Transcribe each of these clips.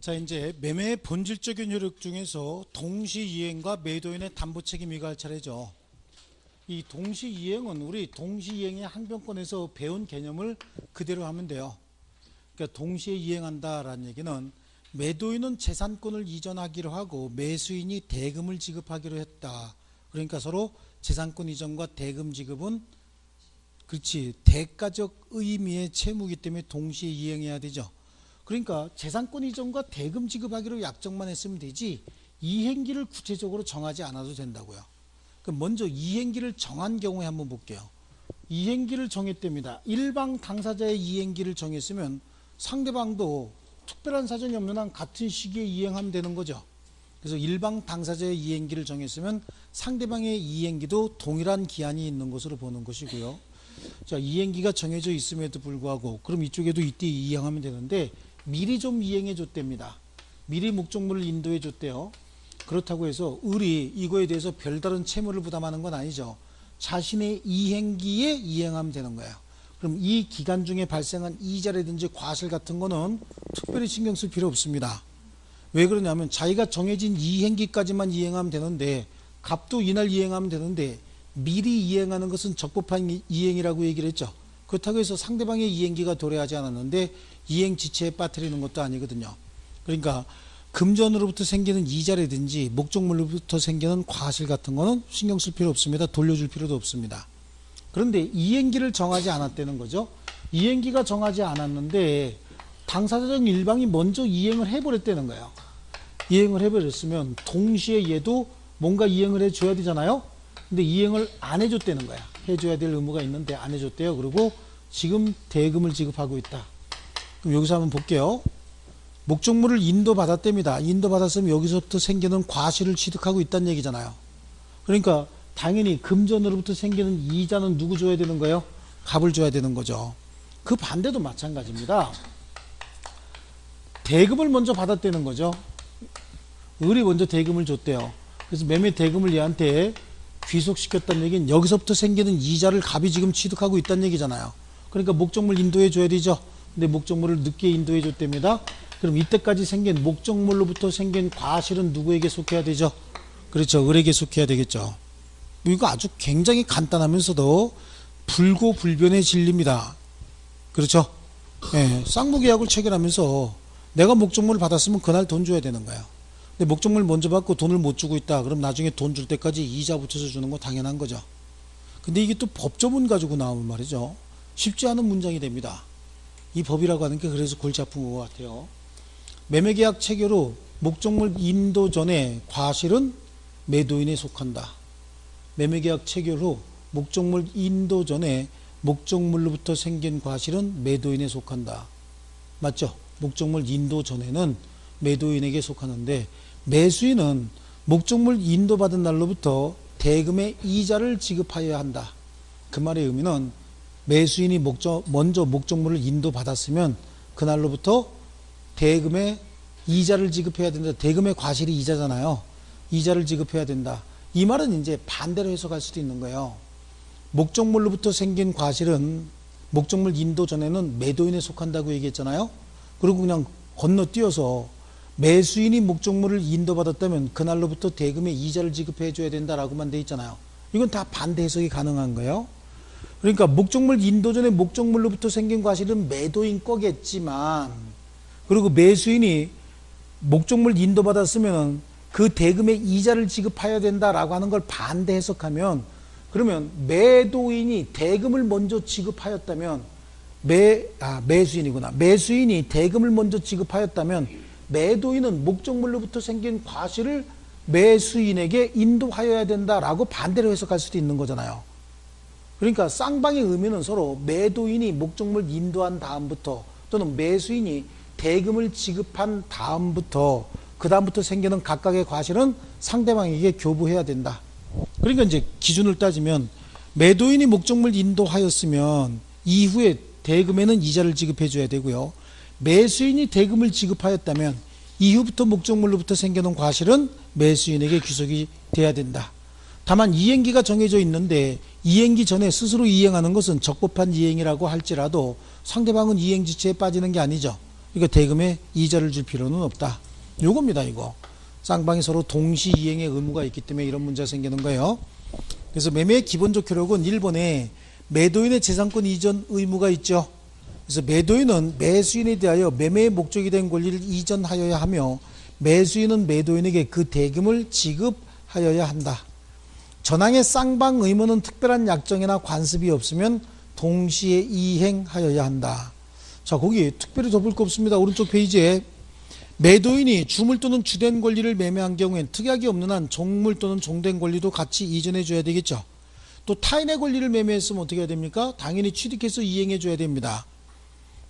자, 이제 매매의 본질적인 효력 중에서 동시이행과 매도인의 담보책임이가 할 차례죠. 이 동시이행은 우리 동시이행의 항변권에서 배운 개념을 그대로 하면 돼요. 그러니까 동시에 이행한다라는 얘기는 매도인은 재산권을 이전하기로 하고 매수인이 대금을 지급하기로 했다. 그러니까 서로 재산권 이전과 대금 지급은 그렇지 대가적 의미의 채무이기 때문에 동시에 이행해야 되죠. 그러니까 재산권 이전과 대금 지급하기로 약정만 했으면 되지 이행기를 구체적으로 정하지 않아도 된다고요. 그럼 먼저 이행기를 정한 경우에 한번 볼게요. 이행기를 정했답니다. 일방 당사자의 이행기를 정했으면 상대방도 특별한 사정이 없는 한 같은 시기에 이행하면 되는 거죠. 그래서 일방 당사자의 이행기를 정했으면 상대방의 이행기도 동일한 기한이 있는 것으로 보는 것이고요. 자, 이행기가 정해져 있음에도 불구하고 그럼 이쪽에도 이때 이행하면 되는데 미리 좀 이행해 줬답니다. 미리 목적물을 인도해 줬대요. 그렇다고 해서 을이 이거에 대해서 별다른 채무를 부담하는 건 아니죠. 자신의 이행기에 이행하면 되는 거예요. 그럼 이 기간 중에 발생한 이자라든지 과실 같은 거는 특별히 신경 쓸 필요 없습니다. 왜 그러냐면 자기가 정해진 이행기까지만 이행하면 되는데 값도 이날 이행하면 되는데 미리 이행하는 것은 적법한 이행이라고 얘기를 했죠. 그렇다고 해서 상대방의 이행기가 도래하지 않았는데 이행 지체에 빠뜨리는 것도 아니거든요. 그러니까 금전으로부터 생기는 이자라든지 목적물로부터 생기는 과실 같은 거는 신경 쓸 필요 없습니다. 돌려줄 필요도 없습니다. 그런데 이행기를 정하지 않았다는 거죠. 이행기가 정하지 않았는데 당사자적 일방이 먼저 이행을 해버렸다는 거예요. 이행을 해버렸으면 동시에 얘도 뭔가 이행을 해줘야 되잖아요. 근데 이행을 안 해줬다는 거야. 해줘야 될 의무가 있는데 안 해줬대요. 그리고 지금 대금을 지급하고 있다. 그럼 여기서 한번 볼게요. 목적물을 인도받았답니다. 인도받았으면 여기서부터 생기는 과실을 취득하고 있다는 얘기잖아요. 그러니까 당연히 금전으로부터 생기는 이자는 누구 줘야 되는 거예요? 값을 줘야 되는 거죠. 그 반대도 마찬가지입니다. 대금을 먼저 받았다는 거죠. 을이 먼저 대금을 줬대요. 그래서 매매 대금을 얘한테 귀속시켰다는 얘기는 여기서부터 생기는 이자를 갑이 지금 취득하고 있다는 얘기잖아요. 그러니까 목적물 인도해 줘야 되죠. 근데 목적물을 늦게 인도해 줬답니다. 그럼 이때까지 생긴 목적물로부터 생긴 과실은 누구에게 속해야 되죠? 그렇죠. 을에게 속해야 되겠죠. 이거 아주 굉장히 간단하면서도 불고불변의 진리입니다. 그렇죠. 예, 쌍무계약을 체결하면서 내가 목적물을 받았으면 그날 돈 줘야 되는 거예요. 근데 목적물 먼저 받고 돈을 못 주고 있다. 그럼 나중에 돈 줄 때까지 이자 붙여서 주는 거 당연한 거죠. 근데 이게 또 법조문 가지고 나오면 말이죠. 쉽지 않은 문장이 됩니다. 이 법이라고 하는 게 그래서 골치 아픈 것 같아요. 매매계약 체결 후 목적물 인도 전에 과실은 매도인에 속한다. 매매계약 체결 후 목적물 인도 전에 목적물로부터 생긴 과실은 매도인에 속한다. 맞죠? 목적물 인도 전에는 매도인에게 속하는데 매수인은 목적물 인도받은 날로부터 대금의 이자를 지급하여야 한다. 그 말의 의미는 매수인이 먼저 목적물을 인도받았으면 그날로부터 대금의 이자를 지급해야 된다. 대금의 과실이 이자잖아요. 이자를 지급해야 된다. 이 말은 이제 반대로 해석할 수도 있는 거예요. 목적물로부터 생긴 과실은 목적물 인도 전에는 매도인에 속한다고 얘기했잖아요. 그리고 그냥 건너뛰어서 매수인이 목적물을 인도받았다면 그날로부터 대금의 이자를 지급해 줘야 된다라고만 돼 있잖아요. 이건 다 반대 해석이 가능한 거예요. 그러니까 목적물 인도 전에 목적물로부터 생긴 과실은 매도인 거겠지만 그리고 매수인이 목적물 인도받았으면 그 대금의 이자를 지급해야 된다라고 하는 걸 반대 해석하면 그러면 매도인이 대금을 먼저 지급하였다면 매수인이구나. 매수인이 대금을 먼저 지급하였다면 매도인은 목적물로부터 생긴 과실을 매수인에게 인도하여야 된다라고 반대로 해석할 수도 있는 거잖아요. 그러니까 쌍방의 의미는 서로 매도인이 목적물 인도한 다음부터 또는 매수인이 대금을 지급한 다음부터 그 다음부터 생기는 각각의 과실은 상대방에게 교부해야 된다. 그러니까 이제 기준을 따지면 매도인이 목적물 인도하였으면 이후에 대금에는 이자를 지급해 줘야 되고요. 매수인이 대금을 지급하였다면 이후부터 목적물로부터 생겨난 과실은 매수인에게 귀속이 돼야 된다. 다만 이행기가 정해져 있는데 이행기 전에 스스로 이행하는 것은 적법한 이행이라고 할지라도 상대방은 이행지체에 빠지는 게 아니죠. 그러니까 대금에 이자를 줄 필요는 없다. 요겁니다. 이거. 쌍방이 서로 동시이행의 의무가 있기 때문에 이런 문제가 생기는 거예요. 그래서 매매의 기본적 효력은 1번에 매도인의 재산권 이전 의무가 있죠. 그래서 매도인은 매수인에 대하여 매매의 목적이 된 권리를 이전하여야 하며 매수인은 매도인에게 그 대금을 지급하여야 한다. 전항의 쌍방 의무는 특별한 약정이나 관습이 없으면 동시에 이행하여야 한다. 자, 거기 특별히 더 볼 거 없습니다. 오른쪽 페이지에 매도인이 주물 또는 주된 권리를 매매한 경우엔 특약이 없는 한 종물 또는 종된 권리도 같이 이전해 줘야 되겠죠. 또 타인의 권리를 매매했으면 어떻게 해야 됩니까? 당연히 취득해서 이행해 줘야 됩니다.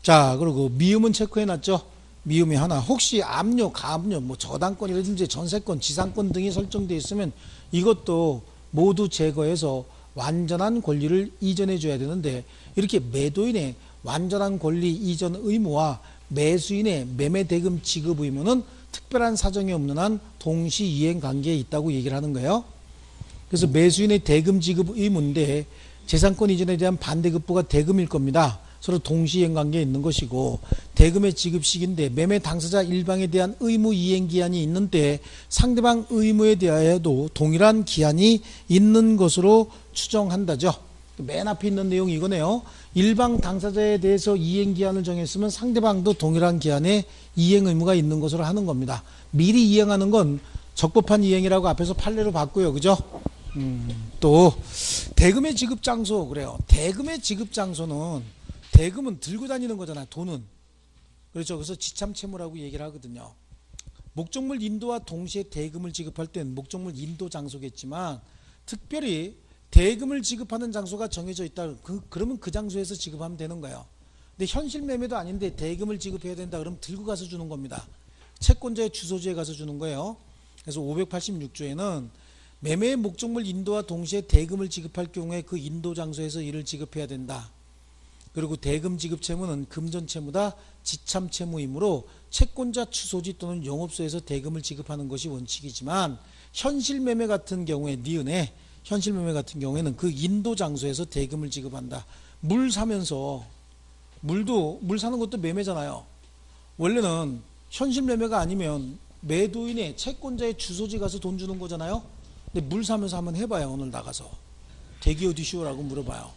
자, 그리고 미음은 체크해 놨죠. 미음이 하나. 혹시 압류, 가압류, 뭐 저당권이라든지 전세권, 지상권 등이 설정되어 있으면 이것도 모두 제거해서 완전한 권리를 이전해 줘야 되는데, 이렇게 매도인의 완전한 권리 이전 의무와 매수인의 매매 대금 지급 의무는 특별한 사정이 없는 한 동시 이행 관계에 있다고 얘기를 하는 거예요. 그래서 매수인의 대금 지급 의무인데 재산권 이전에 대한 반대급부가 대금일 겁니다. 서로 동시 이행 관계에 있는 것이고, 대금의 지급 시기인데 매매 당사자 일방에 대한 의무 이행 기한이 있는데 상대방 의무에 대하여도 동일한 기한이 있는 것으로 추정한다죠. 맨 앞에 있는 내용이 이거네요. 일방 당사자에 대해서 이행 기한을 정했으면 상대방도 동일한 기한에 이행 의무가 있는 것으로 하는 겁니다. 미리 이행하는 건 적법한 이행이라고 앞에서 판례로 봤고요. 그죠? 또 대금의 지급 장소, 그래요. 대금의 지급 장소는, 대금은 들고 다니는 거잖아요. 돈은. 그렇죠. 그래서 지참채무라고 얘기를 하거든요. 목적물 인도와 동시에 대금을 지급할 땐 목적물 인도 장소겠지만 특별히 대금을 지급하는 장소가 정해져 있다. 그러면 그 장소에서 지급하면 되는 거예요. 근데 현실 매매도 아닌데 대금을 지급해야 된다. 그러면 들고 가서 주는 겁니다. 채권자의 주소지에 가서 주는 거예요. 그래서 586조에는 매매의 목적물 인도와 동시에 대금을 지급할 경우에 그 인도 장소에서 이를 지급해야 된다. 그리고 대금 지급 채무는 금전 채무다 지참 채무이므로 채권자 주소지 또는 영업소에서 대금을 지급하는 것이 원칙이지만 현실 매매 같은 경우에, 니은에 현실 매매 같은 경우에는 그 인도 장소에서 대금을 지급한다. 물 사면서, 물 사는 것도 매매잖아요. 원래는 현실 매매가 아니면 매도인의 채권자의 주소지 가서 돈 주는 거잖아요. 근데 물 사면서 한번 해봐요. 오늘 나가서 댁이 어디시오라고 물어봐요.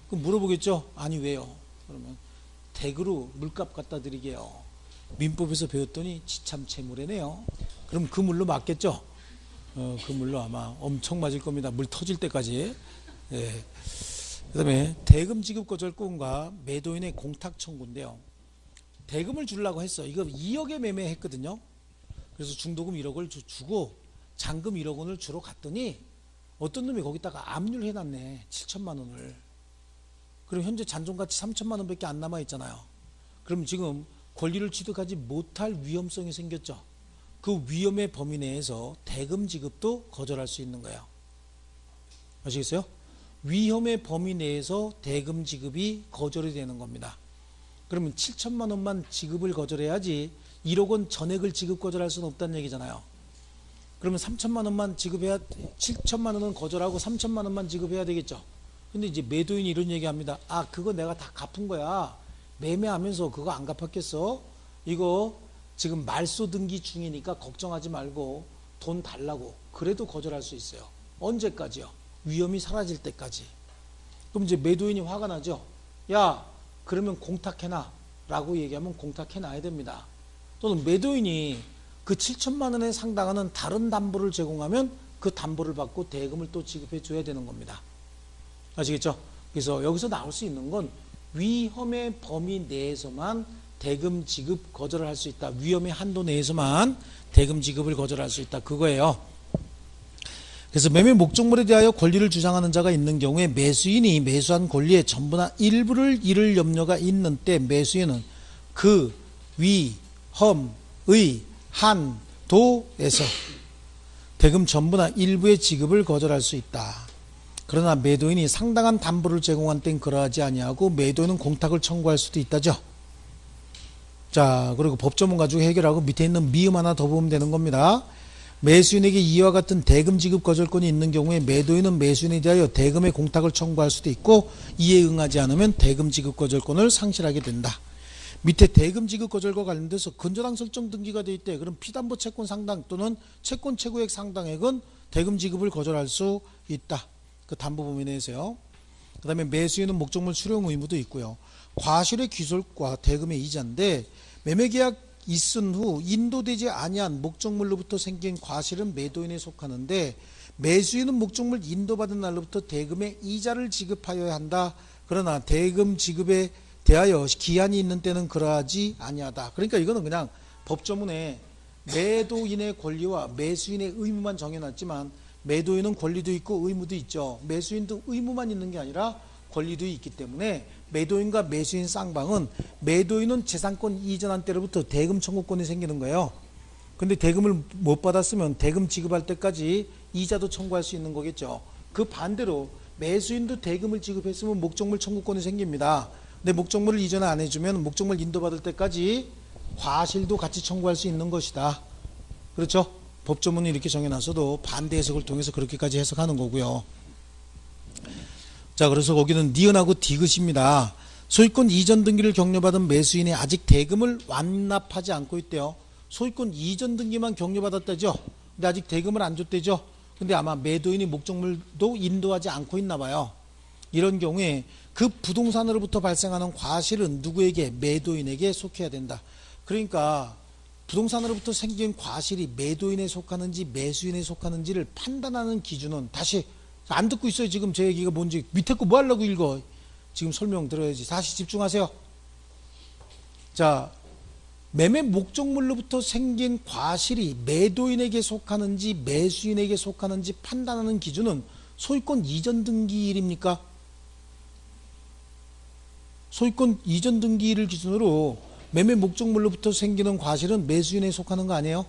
그럼 물어보겠죠. 아니 왜요? 그러면 댁으로 물값 갖다 드리게요. 민법에서 배웠더니 지참채무래네요. 그럼 그 물로 맞겠죠. 그 물로 아마 엄청 맞을 겁니다. 물 터질 때까지. 예. 그 다음에 대금 지급 거절권과 매도인의 공탁 청구인데요. 대금을 주려고 했어. 이거 2억에 매매했거든요. 그래서 중도금 1억을 주고 잔금 1억 원을 주러 갔더니 어떤 놈이 거기다가 압류를 해놨네. 7천만 원을. 그럼 현재 잔존가치 3천만 원밖에 안 남아있잖아요. 그럼 지금 권리를 취득하지 못할 위험성이 생겼죠. 그 위험의 범위 내에서 대금 지급도 거절할 수 있는 거예요. 아시겠어요? 위험의 범위 내에서 대금 지급이 거절이 되는 겁니다. 그러면 7천만 원만 지급을 거절해야지 1억 원 전액을 지급 거절할 수는 없다는 얘기잖아요. 그러면 3천만 원만 지급해야, 7천만 원은 거절하고 3천만 원만 지급해야 되겠죠. 근데 이제 매도인이 이런 얘기합니다. 아, 그거 내가 다 갚은 거야. 매매하면서 그거 안 갚았겠어? 이거 지금 말소 등기 중이니까 걱정하지 말고 돈 달라고. 그래도 거절할 수 있어요. 언제까지요? 위험이 사라질 때까지. 그럼 이제 매도인이 화가 나죠. 야, 그러면 공탁해놔 라고 얘기하면 공탁해놔야 됩니다. 또는 매도인이 그 7천만 원에 상당하는 다른 담보를 제공하면 그 담보를 받고 대금을 또 지급해 줘야 되는 겁니다. 아시겠죠? 그래서 여기서 나올 수 있는 건 위험의 범위 내에서만 대금 지급 거절을 할 수 있다. 위험의 한도 내에서만 대금 지급을 거절할 수 있다. 그거예요. 그래서 매매 목적물에 대하여 권리를 주장하는 자가 있는 경우에 매수인이 매수한 권리의 전부나 일부를 잃을 염려가 있는 때 매수인은 그 위, 험, 의, 한, 도에서 대금 전부나 일부의 지급을 거절할 수 있다. 그러나 매도인이 상당한 담보를 제공한 땐 그러하지 아니하고 매도인은 공탁을 청구할 수도 있다죠. 자, 그리고 법조문 가지고 해결하고 밑에 있는 미음 하나 더 보면 되는 겁니다. 매수인에게 이와 같은 대금 지급 거절권이 있는 경우에 매도인은 매수인에 대하여 대금의 공탁을 청구할 수도 있고 이에 응하지 않으면 대금 지급 거절권을 상실하게 된다. 밑에 대금 지급 거절과 관련돼서 근저당 설정 등기가 돼 있대. 그럼 피담보 채권 상당 또는 채권 최고액 상당액은 대금 지급을 거절할 수 있다. 그 담보 범위 내에서요. 그 다음에 매수인은 목적물 수령 의무도 있고요. 과실의 귀솔과 대금의 이자인데 매매계약 있은 후 인도되지 아니한 목적물로부터 생긴 과실은 매도인에 속하는데 매수인은 목적물 인도받은 날로부터 대금의 이자를 지급하여야 한다. 그러나 대금 지급에 대하여 기한이 있는 때는 그러하지 아니하다. 그러니까 이거는 그냥 법조문에 매도인의 권리와 매수인의 의무만 정해놨지만 매도인은 권리도 있고 의무도 있죠. 매수인도 의무만 있는 게 아니라 권리도 있기 때문에 매도인과 매수인 쌍방은 매도인은 재산권 이전한 때로부터 대금 청구권이 생기는 거예요. 근데 대금을 못 받았으면 대금 지급할 때까지 이자도 청구할 수 있는 거겠죠. 그 반대로 매수인도 대금을 지급했으면 목적물 청구권이 생깁니다. 근데 목적물을 이전 안 해주면 목적물 인도받을 때까지 과실도 같이 청구할 수 있는 것이다. 그렇죠? 법조문이 이렇게 정해놨어도 반대 해석을 통해서 그렇게까지 해석하는 거고요. 자, 그래서 거기는 니은하고 디귿입니다. 소유권 이전 등기를 격려받은 매수인이 아직 대금을 완납하지 않고 있대요. 소유권 이전 등기만 격려받았다죠. 근데 아직 대금을 안 줬대죠. 근데 아마 매도인이 목적물도 인도하지 않고 있나 봐요. 이런 경우에 그 부동산으로부터 발생하는 과실은 누구에게? 매도인에게 속해야 된다. 그러니까 부동산으로부터 생긴 과실이 매도인에 속하는지 매수인에 속하는지를 판단하는 기준은, 다시 안 듣고 있어요. 지금 제 얘기가 뭔지. 밑에 거 뭐 하려고 읽어. 지금 설명 들어야지. 다시 집중하세요. 자, 매매 목적물로부터 생긴 과실이 매도인에게 속하는지 매수인에게 속하는지 판단하는 기준은 소유권 이전 등기일입니까? 소유권 이전 등기일을 기준으로 매매 목적물로부터 생기는 과실은 매수인에 속하는 거 아니에요?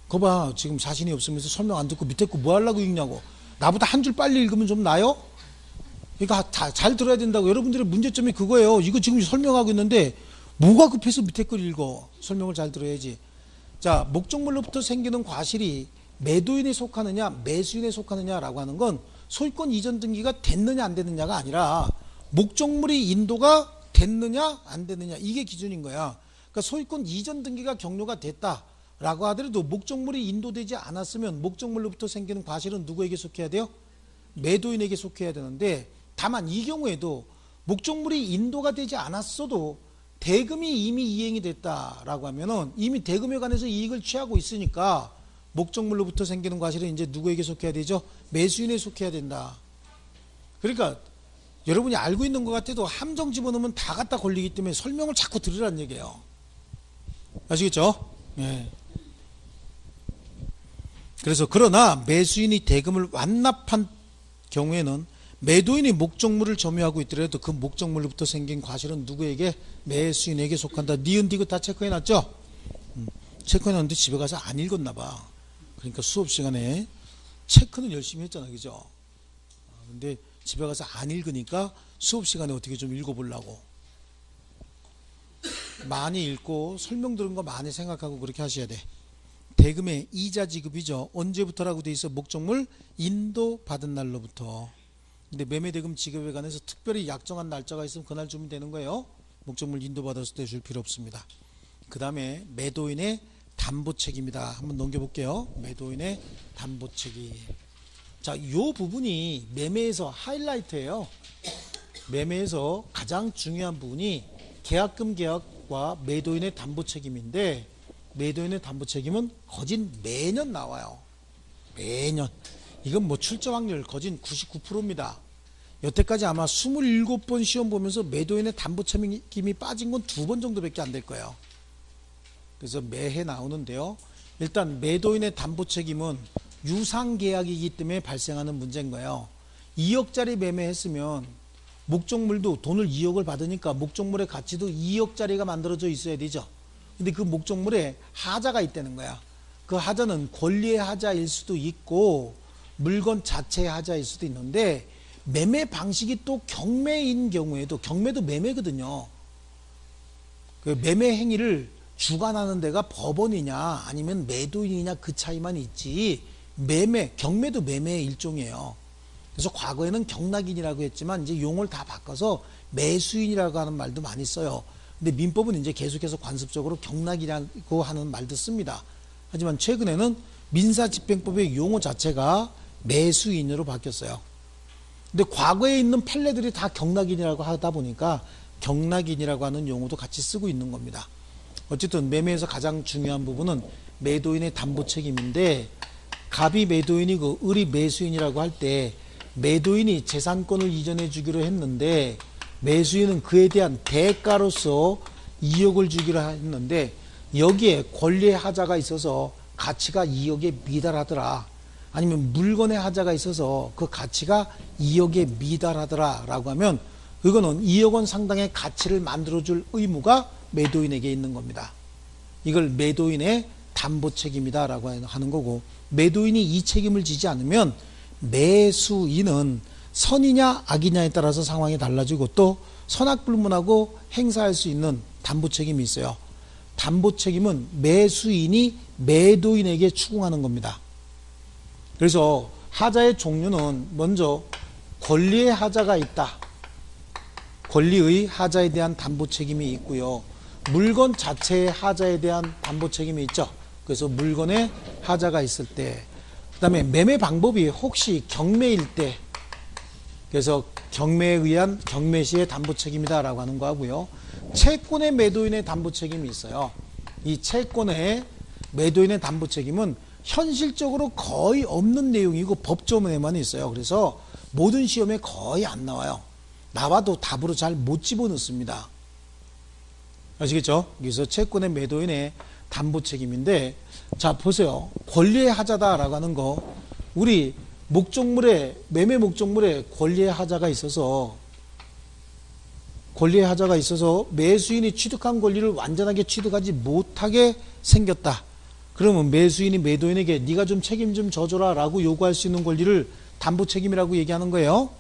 거 봐. 지금 자신이 없으면서 설명 안 듣고 밑에 거 뭐 하려고 읽냐고. 나보다 한 줄 빨리 읽으면 좀 나아요? 그러니까 잘 들어야 된다고. 여러분들의 문제점이 그거예요. 이거 지금 설명하고 있는데 뭐가 급해서 밑에 걸 읽어. 설명을 잘 들어야지. 자, 목적물로부터 생기는 과실이 매도인에 속하느냐 매수인에 속하느냐라고 하는 건 소유권 이전 등기가 됐느냐 안 됐느냐가 아니라 목적물이 인도가 됐느냐 안 됐느냐, 이게 기준인 거야. 그러니까 소유권 이전 등기가 격려가 됐다라고 하더라도 목적물이 인도되지 않았으면 목적물로부터 생기는 과실은 누구에게 속해야 돼요? 매도인에게 속해야 되는데, 다만 이 경우에도 목적물이 인도가 되지 않았어도 대금이 이미 이행이 됐다라고 하면은 이미 대금에 관해서 이익을 취하고 있으니까 목적물로부터 생기는 과실은 이제 누구에게 속해야 되죠? 매수인에 속해야 된다. 그러니까 여러분이 알고 있는 것 같아도 함정 집어넣으면 다 갖다 걸리기 때문에 설명을 자꾸 들으라는 얘기예요. 아시겠죠? 예. 그래서 그러나 매수인이 대금을 완납한 경우에는 매도인이 목적물을 점유하고 있더라도 그 목적물로부터 생긴 과실은 누구에게? 매수인에게 속한다. 니은 디귿 다 체크해놨죠? 체크해놨는데 집에 가서 안 읽었나 봐. 그러니까 수업 시간에 체크는 열심히 했잖아, 그죠? 근데 집에 가서 안 읽으니까 수업 시간에 어떻게 좀 읽어보려고. 많이 읽고 설명 들은 거 많이 생각하고 그렇게 하셔야 돼. 대금의 이자 지급이죠. 언제부터라고 돼 있어? 목적물 인도받은 날로부터. 근데 매매대금 지급에 관해서 특별히 약정한 날짜가 있으면 그날 주면 되는 거예요. 목적물 인도받았을 때 줄 필요 없습니다. 그 다음에 매도인의 담보책임이다. 한번 넘겨볼게요. 매도인의 담보책임. 자, 이 부분이 매매에서 하이라이트예요. 매매에서 가장 중요한 부분이 계약금 계약과 매도인의 담보책임인데, 매도인의 담보책임은 거진 매년 나와요. 매년. 이건 뭐 출제 확률 거진 99%입니다. 여태까지 아마 27번 시험 보면서 매도인의 담보책임이 빠진 건 2번 정도밖에 안 될 거예요. 그래서 매해 나오는데요. 일단 매도인의 담보책임은 유상계약이기 때문에 발생하는 문제인 거예요. 2억짜리 매매했으면 목적물도 돈을 2억을 받으니까 목적물의 가치도 2억짜리가 만들어져 있어야 되죠. 근데 그 목적물에 하자가 있다는 거야. 그 하자는 권리의 하자일 수도 있고 물건 자체의 하자일 수도 있는데, 매매 방식이 또 경매인 경우에도, 경매도 매매거든요. 그 매매 행위를 주관하는 데가 법원이냐 아니면 매도인이냐 그 차이만 있지, 경매도 매매의 일종이에요. 그래서 과거에는 경락인이라고 했지만 이제 용어를 다 바꿔서 매수인이라고 하는 말도 많이 써요. 근데 민법은 이제 계속해서 관습적으로 경락이라고 하는 말도 씁니다. 하지만 최근에는 민사집행법의 용어 자체가 매수인으로 바뀌었어요. 근데 과거에 있는 판례들이 다 경락인이라고 하다 보니까 경락인이라고 하는 용어도 같이 쓰고 있는 겁니다. 어쨌든 매매에서 가장 중요한 부분은 매도인의 담보 책임인데, 갑이 매도인이고 을이 매수인이라고 할 때 매도인이 재산권을 이전해 주기로 했는데 매수인은 그에 대한 대가로서 2억을 주기로 했는데, 여기에 권리의 하자가 있어서 가치가 2억에 미달하더라, 아니면 물건의 하자가 있어서 그 가치가 2억에 미달하더라 라고 하면, 이거는 2억 원 상당의 가치를 만들어줄 의무가 매도인에게 있는 겁니다. 이걸 매도인의 담보 책임이다 라고 하는 거고, 매도인이 이 책임을 지지 않으면 매수인은 선이냐 악이냐에 따라서 상황이 달라지고, 또 선악불문하고 행사할 수 있는 담보 책임이 있어요. 담보 책임은 매수인이 매도인에게 추궁하는 겁니다. 그래서 하자의 종류는 먼저 권리의 하자가 있다, 권리의 하자에 대한 담보 책임이 있고요. 물건 자체의 하자에 대한 담보 책임이 있죠. 그래서 물건의 하자가 있을 때, 그 다음에 매매 방법이 혹시 경매일 때, 그래서 경매에 의한 경매 시의 담보 책임이다 라고 하는 거 하고요. 채권의 매도인의 담보 책임이 있어요. 이 채권의 매도인의 담보 책임은 현실적으로 거의 없는 내용이고 법조문에만 있어요. 그래서 모든 시험에 거의 안 나와요. 나와도 답으로 잘 못 집어넣습니다. 아시겠죠? 그래서 채권의 매도인의 담보 책임인데, 자 보세요. 권리의 하자다라고 하는 거, 우리 목적물에, 매매 목적물에 권리의 하자가 있어서 매수인이 취득한 권리를 완전하게 취득하지 못하게 생겼다. 그러면 매수인이 매도인에게 네가 좀 책임 좀 져줘라 라고 요구할 수 있는 권리를 담보 책임이라고 얘기하는 거예요.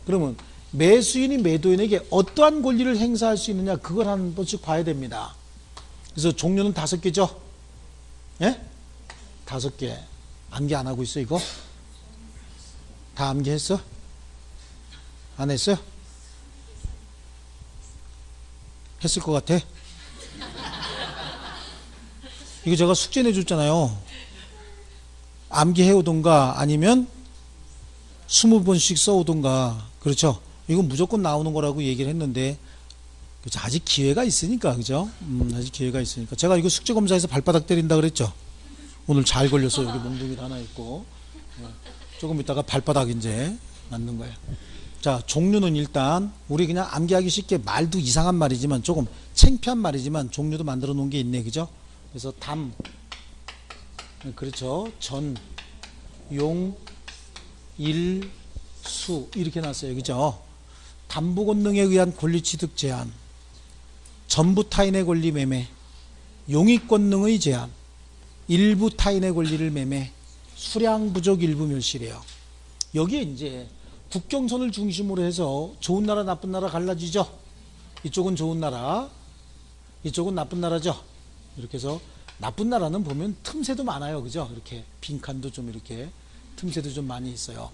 그러면 매수인이 매도인에게 어떠한 권리를 행사할 수 있느냐, 그걸 한 번씩 봐야 됩니다. 그래서 종류는 5개죠. 예? 5개. 암기 안 하고 있어 이거? 다 암기했어? 안 했어요? 했을 것 같아. 이거 제가 숙제 내줬잖아요. 암기해오던가 아니면 20번씩 써오던가. 그렇죠? 이건 무조건 나오는 거라고 얘기를 했는데, 그렇죠? 아직 기회가 있으니까, 그죠? 아직 기회가 있으니까. 제가 이거 숙제 검사에서 발바닥 때린다 그랬죠? 오늘 잘 걸려서 여기 몽둥이도 하나 있고, 조금 있다가 발바닥 이제 맞는 거예요. 자, 종류는 일단 우리 그냥 암기하기 쉽게, 말도 이상한 말이지만 조금 창피한 말이지만 종류도 만들어 놓은 게 있네, 그죠? 그래서 담, 그렇죠? 전, 용, 일, 수 이렇게 놨어요, 그죠? 담보 권능에 의한 권리 취득 제한, 전부 타인의 권리 매매, 용익 권능의 제한, 일부 타인의 권리를 매매, 수량 부족 일부 멸실이에요. 여기에 이제 국경선을 중심으로 해서 좋은 나라 나쁜 나라 갈라지죠. 이쪽은 좋은 나라, 이쪽은 나쁜 나라죠. 이렇게 해서 나쁜 나라는 보면 틈새도 많아요, 그죠? 이렇게 빈칸도 좀 이렇게 틈새도 좀 많이 있어요.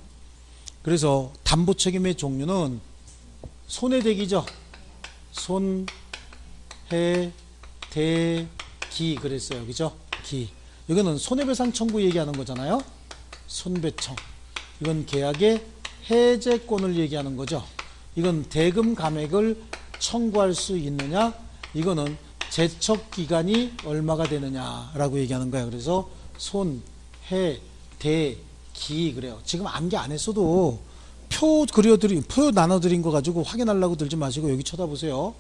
그래서 담보 책임의 종류는 손해대기죠. 손, 해, 대, 기 그랬어요, 그죠? 기. 이거는 손해배상 청구 얘기하는 거잖아요. 손배청. 이건 계약의 해제권을 얘기하는 거죠. 이건 대금 감액을 청구할 수 있느냐, 이거는 제척 기간이 얼마가 되느냐라고 얘기하는 거예요. 그래서 손, 해, 대, 기 그래요. 지금 암기 안 했어도 표 나눠드린 거 가지고 확인하려고 들지 마시고 여기 쳐다보세요.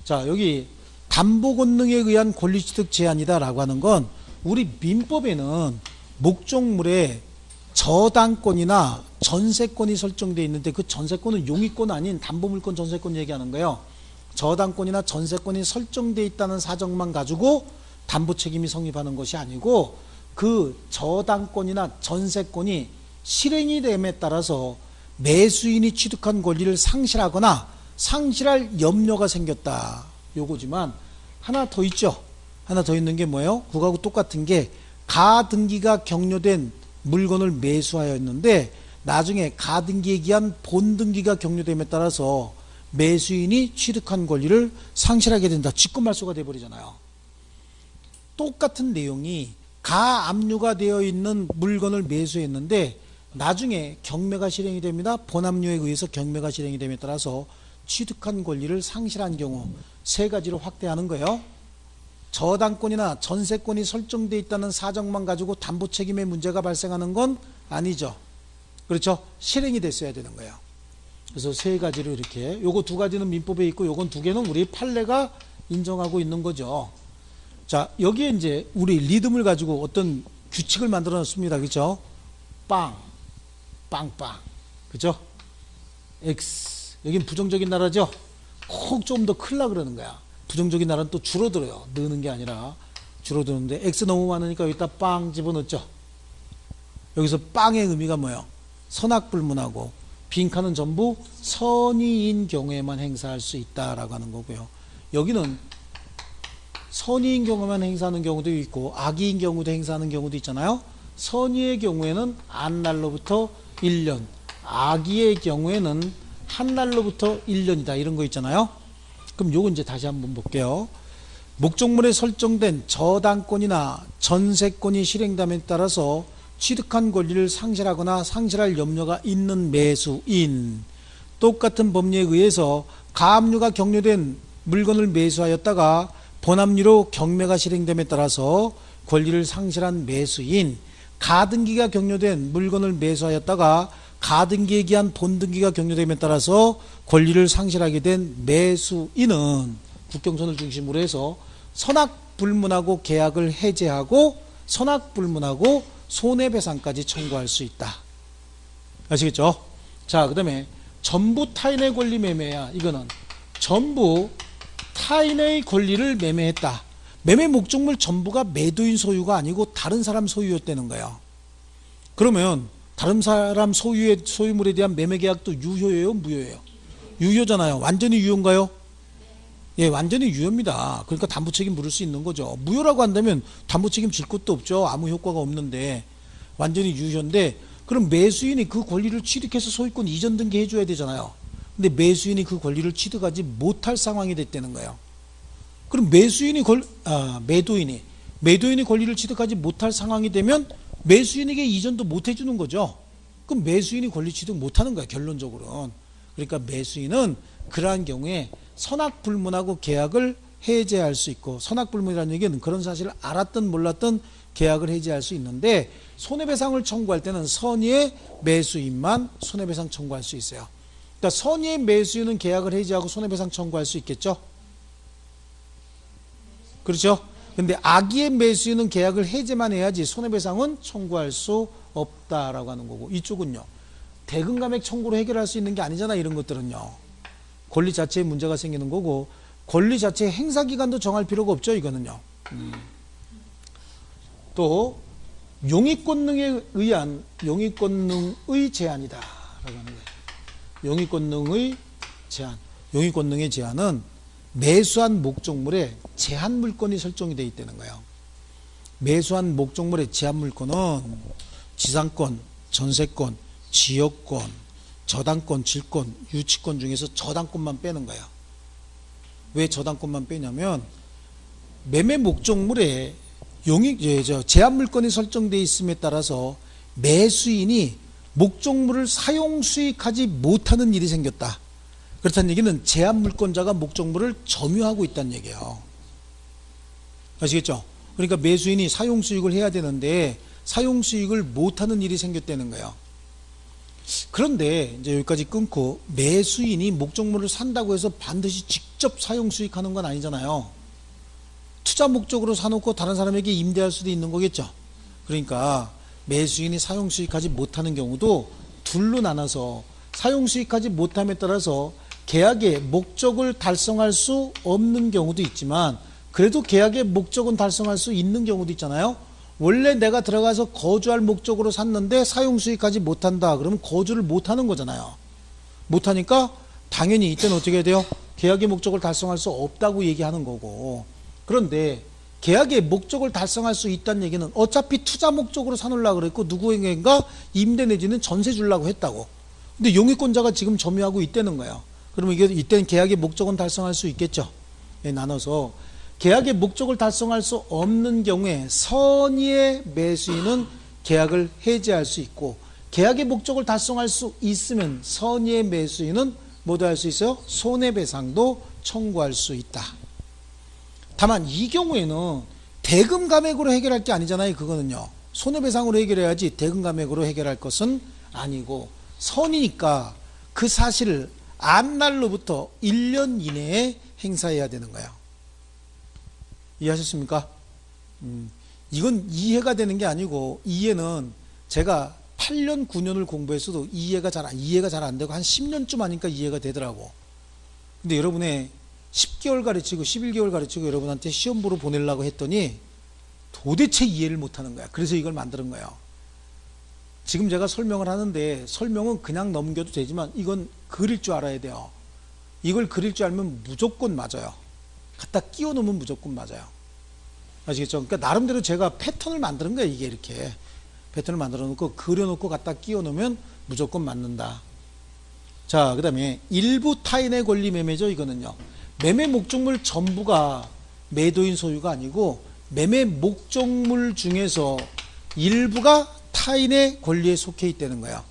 자, 여기 담보 권능에 의한 권리 취득 제한이다 라고 하는 건, 우리 민법에는 목적물에 저당권이나 전세권이 설정되어 있는데, 그 전세권은 용익권 아닌 담보물권 전세권 얘기하는 거예요. 저당권이나 전세권이 설정되어 있다는 사정만 가지고 담보 책임이 성립하는 것이 아니고, 그 저당권이나 전세권이 실행이 됨에 따라서 매수인이 취득한 권리를 상실하거나 상실할 염려가 생겼다, 요거지만 하나 더 있죠. 하나 더 있는 게 뭐예요? 그거하고 똑같은 게, 가등기가 격려된 물건을 매수하였는데 나중에 가등기에 기한 본등기가 격려됨에 따라서 매수인이 취득한 권리를 상실하게 된다. 직권말소가 돼버리잖아요. 똑같은 내용이 가압류가 되어 있는 물건을 매수했는데 나중에 경매가 실행이 됩니다. 본압류에 의해서 경매가 실행이 됨에 따라서 취득한 권리를 상실한 경우 세 가지로 확대하는 거예요. 저당권이나 전세권이 설정되어 있다는 사정만 가지고 담보 책임의 문제가 발생하는 건 아니죠. 그렇죠? 실행이 됐어야 되는 거예요. 그래서 세 가지로 이렇게, 요거 두 가지는 민법에 있고 요건 두 개는 우리 판례가 인정하고 있는 거죠. 자, 여기에 이제 우리 리듬을 가지고 어떤 규칙을 만들어 놨습니다. 그죠? 빵, 빵빵. 그죠? X. 여긴 부정적인 나라죠? 콕 좀 더 클라 그러는 거야. 부정적인 나라는 또 줄어들어요. 느는 게 아니라 줄어드는데 X 너무 많으니까 여기다 빵 집어넣죠. 여기서 빵의 의미가 뭐예요? 선악불문하고 빈칸은 전부 선의인 경우에만 행사할 수 있다라고 하는 거고요. 여기는 선의인 경우만 행사하는 경우도 있고 악의인 경우도 행사하는 경우도 있잖아요. 선의의 경우에는 안날로부터 1년, 악의의 경우에는 한날로부터 1년이다. 이런 거 있잖아요. 그럼 요거 이제 다시 한번 볼게요. 목적물에 설정된 저당권이나 전세권이 실행됨에 따라서 취득한 권리를 상실하거나 상실할 염려가 있는 매수인, 똑같은 법리에 의해서 가압류가 경료된 물건을 매수하였다가 본압류로 경매가 실행됨에 따라서 권리를 상실한 매수인, 가등기가 경료된 물건을 매수하였다가 가등기에 기한 본등기가 경료됨에 따라서 권리를 상실하게 된 매수인은 국경선을 중심으로 해서 선악불문하고 계약을 해제하고 선악불문하고 손해배상까지 청구할 수 있다. 아시겠죠? 자, 그 다음에 전부 타인의 권리 매매야. 이거는 전부 타인의 권리를 매매했다. 매매 목적물 전부가 매도인 소유가 아니고 다른 사람 소유였다는 거예요. 그러면 다른 사람 소유의 소유물에 대한 매매 계약도 유효예요, 무효예요? 유효잖아요. 완전히 유효인가요? 예, 완전히 유효입니다. 그러니까 담보 책임 물을 수 있는 거죠. 무효라고 한다면 담보 책임 질 것도 없죠. 아무 효과가 없는데 완전히 유효인데, 그럼 매수인이 그 권리를 취득해서 소유권 이전 등기 해줘야 되잖아요. 근데 매수인이 그 권리를 취득하지 못할 상황이 됐다는 거예요. 그럼 매도인이 권리를 취득하지 못할 상황이 되면 매수인에게 이전도 못 해주는 거죠. 그럼 매수인이 권리 취득 못하는 거야, 결론적으로는. 그러니까 매수인은 그러한 경우에 선악불문하고 계약을 해제할 수 있고, 선악불문이라는 얘기는 그런 사실을 알았든 몰랐든 계약을 해제할 수 있는데, 손해배상을 청구할 때는 선의의 매수인만 손해배상 청구할 수 있어요. 그러니까 선의의 매수인은 계약을 해제하고 손해배상 청구할 수 있겠죠? 그렇죠? 근데 악의의 매수인은 계약을 해제만 해야지 손해배상은 청구할 수 없다라고 하는 거고, 이쪽은요, 대금감액 청구로 해결할 수 있는 게 아니잖아. 이런 것들은요, 권리 자체에 문제가 생기는 거고, 권리 자체의 행사기간도 정할 필요가 없죠. 이거는요. 또 용익권능에 의한 용익권능의 제한이다 라고 하는 거예요. 용익권능의 제한. 용익권능의 제한은 매수한 목적물에 제한물권이 설정이 되어 있다는 거예요. 매수한 목적물의 제한물권은 지상권, 전세권, 지역권, 저당권, 질권, 유치권 중에서 저당권만 빼는 거예요. 왜 저당권만 빼냐면 매매 목적물에 제한물권이 설정되어 있음에 따라서 매수인이 목적물을 사용 수익하지 못하는 일이 생겼다. 그렇다는 얘기는 제한물권자가 목적물을 점유하고 있다는 얘기예요. 아시겠죠? 그러니까 매수인이 사용 수익을 해야 되는데 사용 수익을 못하는 일이 생겼다는 거예요. 그런데 이제 여기까지 끊고, 매수인이 목적물을 산다고 해서 반드시 직접 사용 수익하는 건 아니잖아요. 투자 목적으로 사놓고 다른 사람에게 임대할 수도 있는 거겠죠. 그러니까 매수인이 사용 수익하지 못하는 경우도 둘로 나눠서, 사용 수익하지 못함에 따라서 계약의 목적을 달성할 수 없는 경우도 있지만 그래도 계약의 목적은 달성할 수 있는 경우도 있잖아요. 원래 내가 들어가서 거주할 목적으로 샀는데 사용 수익하지 못한다. 그러면 거주를 못하는 거잖아요. 못하니까 당연히 이때는 어떻게 해야 돼요? 계약의 목적을 달성할 수 없다고 얘기하는 거고, 그런데 계약의 목적을 달성할 수 있다는 얘기는 어차피 투자 목적으로 사놓으려고 그랬고 누구에게인가 임대 내지는 전세 주려고 했다고. 근데 용익권자가 지금 점유하고 있다는 거예요. 그러면 이게 이때는 계약의 목적은 달성할 수 있겠죠. 예, 나눠서 계약의 목적을 달성할 수 없는 경우에 선의의 매수인은 계약을 해지할 수 있고, 계약의 목적을 달성할 수 있으면 선의의 매수인은 뭐도 할 수 있어요? 손해배상도 청구할 수 있다. 다만 이 경우에는 대금 감액으로 해결할 게 아니잖아요. 그거는요, 손해배상으로 해결해야지 대금 감액으로 해결할 것은 아니고, 선이니까 그 사실을 안 날로부터 1년 이내에 행사해야 되는 거예요. 이해하셨습니까? 이건 이해가 되는 게 아니고, 이해는 제가 8년 9년을 공부했어도 이해가 잘 안 되고 한 10년쯤 하니까 이해가 되더라고. 근데 여러분의 10개월 가르치고 11개월 가르치고 여러분한테 시험 보러 보내려고 했더니 도대체 이해를 못하는 거야. 그래서 이걸 만드는 거예요. 지금 제가 설명을 하는데 설명은 그냥 넘겨도 되지만 이건 그릴 줄 알아야 돼요. 이걸 그릴 줄 알면 무조건 맞아요. 갖다 끼워 놓으면 무조건 맞아요. 아시겠죠? 그러니까 나름대로 제가 패턴을 만드는 거예요. 이게 이렇게 패턴을 만들어 놓고 그려놓고 갖다 끼워 놓으면 무조건 맞는다. 자, 그 다음에 일부 타인의 권리 매매죠. 이거는요, 매매 목적물 전부가 매도인 소유가 아니고 매매 목적물 중에서 일부가 타인의 권리에 속해 있다는 거야.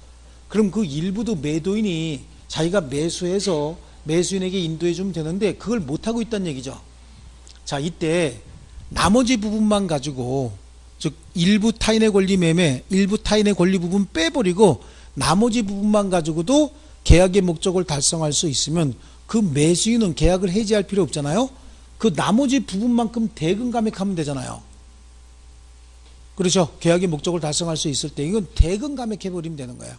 그럼 그 일부도 매도인이 자기가 매수해서 매수인에게 인도해 주면 되는데 그걸 못하고 있다는 얘기죠. 자, 이때 나머지 부분만 가지고, 즉 일부 타인의 권리 매매, 일부 타인의 권리 부분 빼버리고 나머지 부분만 가지고도 계약의 목적을 달성할 수 있으면 그 매수인은 계약을 해지할 필요 없잖아요. 그 나머지 부분만큼 대금 감액하면 되잖아요. 그렇죠? 계약의 목적을 달성할 수 있을 때 이건 대금 감액해버리면 되는 거예요.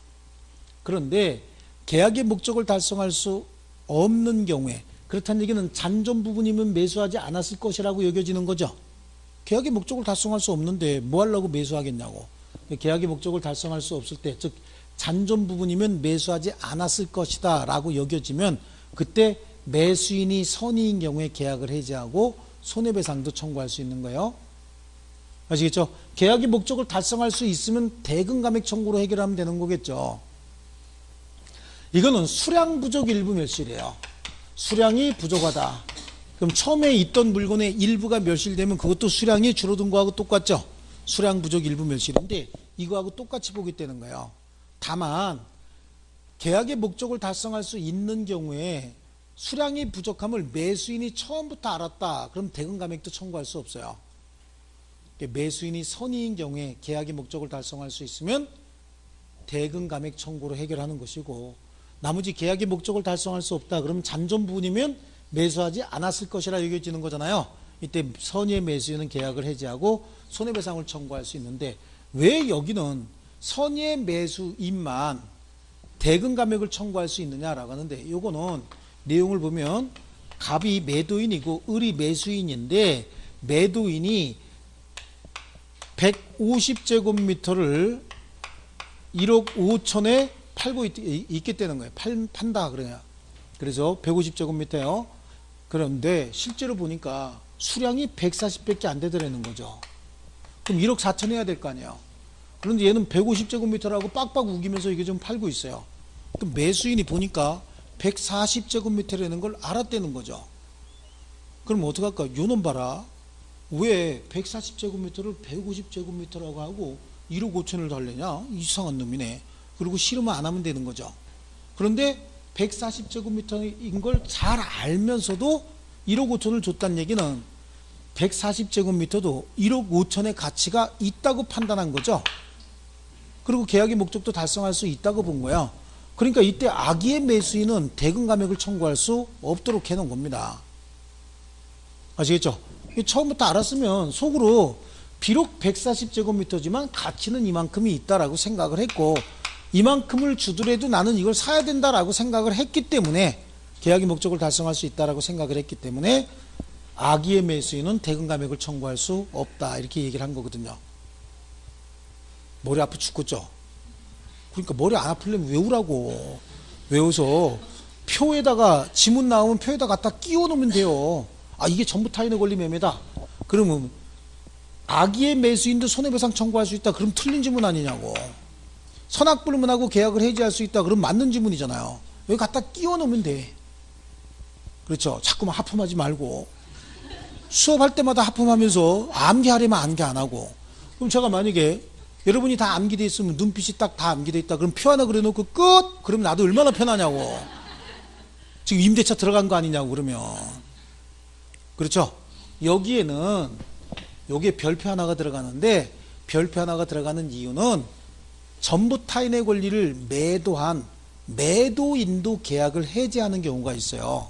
그런데 계약의 목적을 달성할 수 없는 경우에, 그렇다는 얘기는 잔존 부분이면 매수하지 않았을 것이라고 여겨지는 거죠. 계약의 목적을 달성할 수 없는데 뭐 하려고 매수하겠냐고. 계약의 목적을 달성할 수 없을 때, 즉 잔존 부분이면 매수하지 않았을 것이다 라고 여겨지면 그때 매수인이 선의인 경우에 계약을 해지하고 손해배상도 청구할 수 있는 거예요. 아시겠죠? 계약의 목적을 달성할 수 있으면 대금 감액 청구로 해결하면 되는 거겠죠. 이거는 수량 부족 일부 멸실이에요. 수량이 부족하다. 그럼 처음에 있던 물건의 일부가 멸실되면 그것도 수량이 줄어든 거하고 똑같죠. 수량 부족 일부 멸실인데 이거하고 똑같이 보기 때는 거예요. 다만 계약의 목적을 달성할 수 있는 경우에 수량이 부족함을 매수인이 처음부터 알았다. 그럼 대금 감액도 청구할 수 없어요. 매수인이 선의인 경우에 계약의 목적을 달성할 수 있으면 대금 감액 청구로 해결하는 것이고, 나머지 계약의 목적을 달성할 수 없다. 그럼 잔존 부분이면 매수하지 않았을 것이라 여겨지는 거잖아요. 이때 선의의 매수인은 계약을 해지하고 손해배상을 청구할 수 있는데, 왜 여기는 선의의 매수인만 대금 감액을 청구할 수 있느냐라고 하는데, 이거는 내용을 보면 갑이 매도인이고 을이 매수인인데, 매도인이 150제곱미터를 1억 5천에 팔고 있겠다는 거예요. 판다 그래요. 그래서 150제곱미터예요. 그런데 실제로 보니까 수량이 140밖에 안 되더라는 거죠. 그럼 1억 4천 해야 될 거 아니에요. 그런데 얘는 150제곱미터라고 빡빡 우기면서 이게 좀 팔고 있어요. 그럼 매수인이 보니까 140제곱미터라는 걸 알았다는 거죠. 그럼 어떡할까? 요놈 봐라. 왜 140제곱미터를 150제곱미터라고 하고 1억 5천을 달래냐? 이상한 놈이네. 그리고 싫으면 안 하면 되는 거죠. 그런데 140제곱미터인 걸 잘 알면서도 1억 5천을 줬다는 얘기는 140제곱미터도 1억 5천의 가치가 있다고 판단한 거죠. 그리고 계약의 목적도 달성할 수 있다고 본 거야. 그러니까 이때 악의의 매수인은 대금 감액을 청구할 수 없도록 해놓은 겁니다. 아시겠죠? 처음부터 알았으면 속으로 비록 140제곱미터지만 가치는 이만큼이 있다라고 생각을 했고, 이만큼을 주더라도 나는 이걸 사야 된다라고 생각을 했기 때문에, 계약의 목적을 달성할 수 있다라고 생각을 했기 때문에 악의의 매수인은 대금 감액을 청구할 수 없다, 이렇게 얘기를 한 거거든요. 머리 아파 죽겠죠. 그러니까 머리 안 아프려면 외우라고. 외워서 표에다가 지문 나오면 표에다 갖다 끼워 놓으면 돼요. 아, 이게 전부 타인의 권리 매매다. 그러면 악의의 매수인도 손해배상 청구할 수 있다. 그럼 틀린 지문 아니냐고. 선악불문하고 계약을 해지할 수 있다. 그럼 맞는 지문이잖아요. 여기 갖다 끼워 놓으면 돼. 그렇죠. 자꾸만 하품하지 말고. 수업할 때마다 하품하면서 암기하려면 암기 안 하고. 그럼 제가 만약에 여러분이 다 암기돼 있으면 눈빛이 딱 다 암기돼 있다. 그럼 표 하나 그려놓고 끝! 그럼 나도 얼마나 편하냐고. 지금 임대차 들어간 거 아니냐고 그러면. 그렇죠. 여기에는 여기에 별표 하나가 들어가는데 별표 하나가 들어가는 이유는 전부 타인의 권리를 매도한 매도인도 계약을 해지하는 경우가 있어요.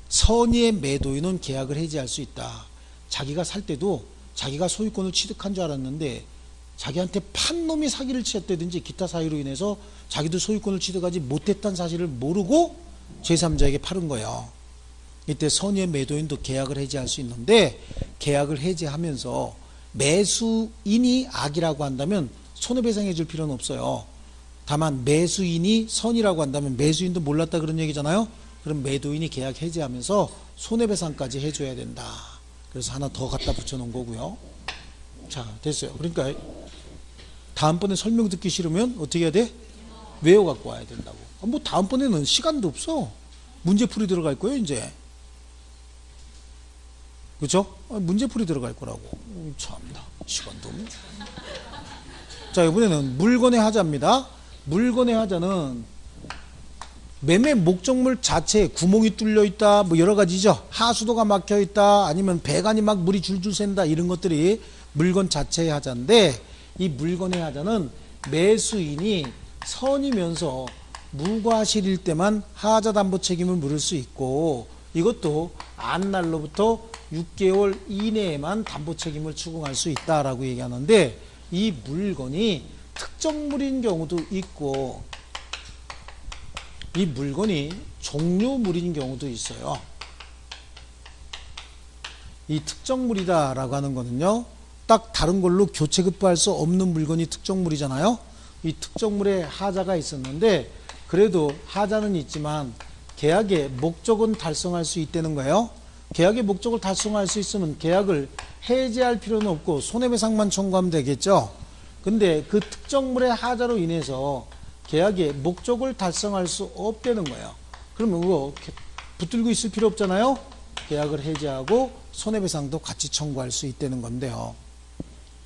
선의의 매도인은 계약을 해지할 수 있다. 자기가 살 때도 자기가 소유권을 취득한 줄 알았는데 자기한테 판 놈이 사기를 치었다든지 기타 사유로 인해서 자기도 소유권을 취득하지 못했다는 사실을 모르고 제3자에게 팔은 거예요. 이때 선의의 매도인도 계약을 해지할 수 있는데 계약을 해지하면서 매수인이 악이라고 한다면 손해배상해 줄 필요는 없어요. 다만 매수인이 선이라고 한다면 매수인도 몰랐다 그런 얘기잖아요. 그럼 매도인이 계약 해지하면서 손해배상까지 해줘야 된다. 그래서 하나 더 갖다 붙여놓은 거고요. 자, 됐어요. 그러니까 다음번에 설명 듣기 싫으면 어떻게 해야 돼? 외워갖고 와야 된다고. 뭐 다음번에는 시간도 없어. 문제풀이 들어갈 거예요 이제. 그렇죠? 문제풀이 들어갈 거라고. 참나 시간도 없네. 자, 이번에는 물건의 하자입니다. 물건의 하자는 매매 목적물 자체에 구멍이 뚫려 있다, 뭐 여러 가지죠. 하수도가 막혀 있다, 아니면 배관이 막 물이 줄줄 샌다, 이런 것들이 물건 자체의 하자인데, 이 물건의 하자는 매수인이 선이면서 무과실일 때만 하자 담보 책임을 물을 수 있고, 이것도 안 날로부터 6개월 이내에만 담보 책임을 추궁할 수 있다라고 얘기하는데, 이 물건이 특정물인 경우도 있고 이 물건이 종료물인 경우도 있어요. 이 특정물이다 라고 하는 거는요, 딱 다른 걸로 교체급부할 수 없는 물건이 특정물이잖아요. 이 특정물에 하자가 있었는데 그래도 하자는 있지만 계약의 목적은 달성할 수 있다는 거예요. 계약의 목적을 달성할 수 있으면 계약을 해지할 필요는 없고 손해배상만 청구하면 되겠죠. 근데 그 특정물의 하자로 인해서 계약의 목적을 달성할 수 없다는 거예요. 그러면 그거 붙들고 있을 필요 없잖아요. 계약을 해지하고 손해배상도 같이 청구할 수 있다는 건데요.